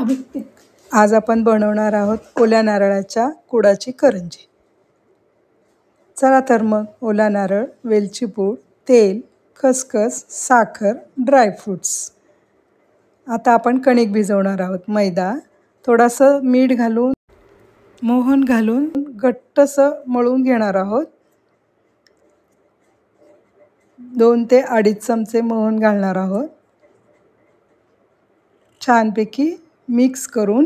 आज आपण बनवणार आहोत ओल्या नारळाच्या कुडाची करंजी। चला तर मग ओला नारळ, वेलची पूड, तेल, खसखस, साखर, ड्रायफ्रुट्स। आता आपण कणिक भिजवणार आहोत। मैदा, थोडासा मीठ घालून मोहन घालून घट्टसं मळून घेणार आहोत। 2 ते 2.5 चमचे मोहन घालणार आहोत। छानपैकी मिक्स करून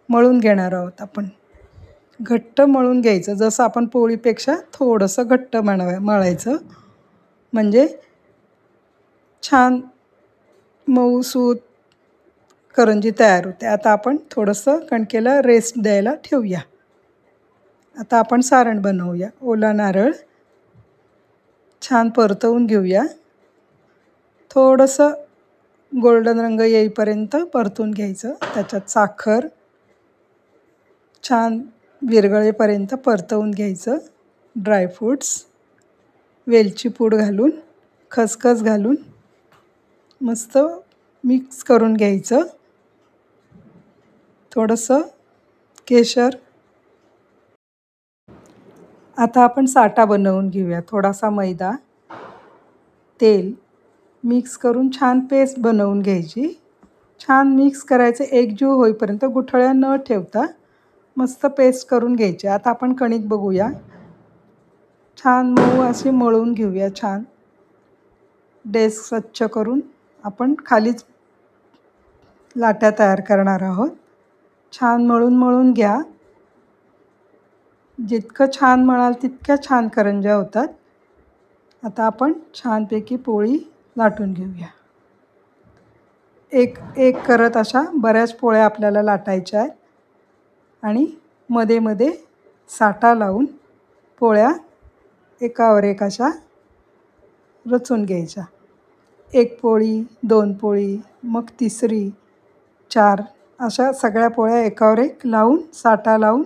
मळून घेणार आहोत। आपण घट्ट मळून घ्यायचं, जसं आपण पोळीपेक्षा थोडंसं घट्ट मळायचं, म्हणजे छान मऊसूत करंजी तयार होते। आता आपण थोडंसं कणकेला रेस्ट द्यायला ठेवूया। आता आपण सारण बनवूया। ओला नारळ छान परतवून घेऊया। थोडंसं गोल्डन रंग येईपर्यंत परतून घ्यायचं। त्याच्यात साखर छान विरघळेपर्यंत परतवून घ्यायचं। ड्रायफ्रूट्स, वेलची पूड घालून, खसखस घालून मस्त मिक्स करून घ्यायचं। थोडंसं केशर। आता आपण साठा बनवून घेऊया। थोडासा मैदा, तेल मिक्स करून छान पेस्ट बनवून घ्यायची। छान मिक्स करायचं, एकजीव होईपर्यंत, गुठळ्या न ठेवता मस्त पेस्ट करून घ्यायची। आता आपण कणिक बघूया। छान मऊ अशी मळून घेऊया। छान डेस्क स्वच्छ करून आपण खालीच लाट्या तयार करणार आहोत। छान मळून घ्या। जितकं छान मळाल तितक्या छान करंज्या होतात। आता आपण छानपैकी पोळी लाटून घेऊया। एक एक करत अशा बऱ्याच पोळ्या आपल्याला लाटायच्या आहेत आणि मध्ये मध्ये साठा लावून पोळ्या एकावर एक अशा रचून घ्यायच्या। 1 पोळी, 2 पोळी, मग तिसरी, 4 अशा सगळ्या पोळ्या एकावर एक लावून साठा लावून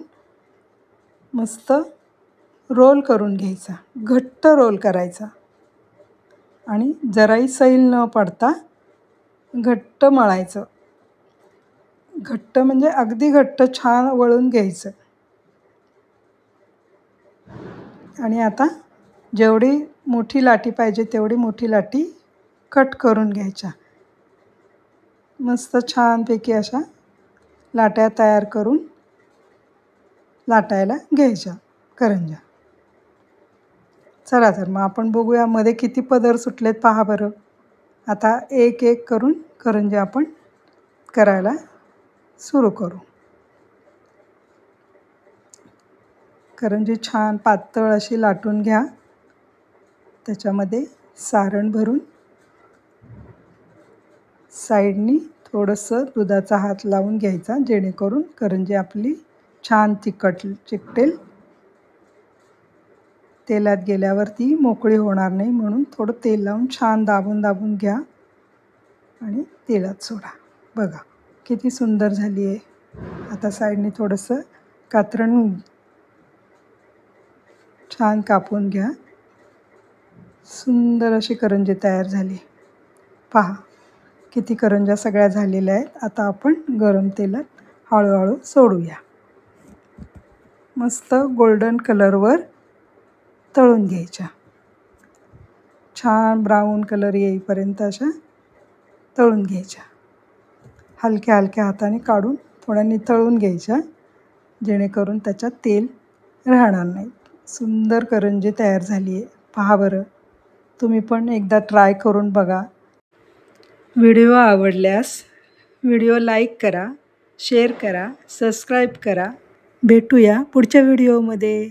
मस्त रोल करून घ्यायचा। घट्ट रोल करायचा आणि जराही सैल न पडता घट्ट मळायचं। घट्ट म्हणजे अगदी घट्ट, छान वळून घ्यायचं। आणि आता जेवढी मोठी लाटी पाहिजे तेवढी मोठी लाटी कट करून घ्यायच्या। मस्त छानपैकी अशा लाट्या तयार करून लाटायला घ्यायच्या करंज्या। चला तर मग आपण बघूया मध्ये किती पदर सुटलेत, पहा बरं। आता एक एक करून करंज्या आपण करायला सुरू करू। करंजी छान पातळ अशी लाटून घ्या। त्याच्यामध्ये सारण भरून साईडनी थोडंसं दुधाचा हात लावून घ्यायचा, जेणेकरून करंजी आपली छान चिकटेल। तेलात गेल्यावर ती मोकळी होणार नाही, म्हणून थोडं तेल लावून छान दाबून घ्या आणि तेलात सोडा। बघा किती सुंदर झाली आहे। आता साईडनी थोडंसं कात्रण छान कापून घ्या। सुंदर अशी करंजी तयार झाली। पहा किती करंज्या सगळ्या झालेल्या आहेत। आता आपण गरम तेलात हळूहळू सोडूया। मस्त गोल्डन कलरवर तळून घ्यायच्या। छान ब्राऊन कलर येईपर्यंत अशा तळून घ्यायच्या। हलक्या हलक्या हाताने काढून थोड्या नितळून घ्यायच्या, जेणेकरून त्याच्यात तेल राहणार नाही। सुंदर करंजी तयार झाली आहे। पहा बरं, तुम्ही पण एकदा ट्राय करून बघा। व्हिडिओ आवडल्यास व्हिडिओ लाईक करा, शेअर करा, सबस्क्राईब करा। भेटूया पुढच्या व्हिडिओमध्ये।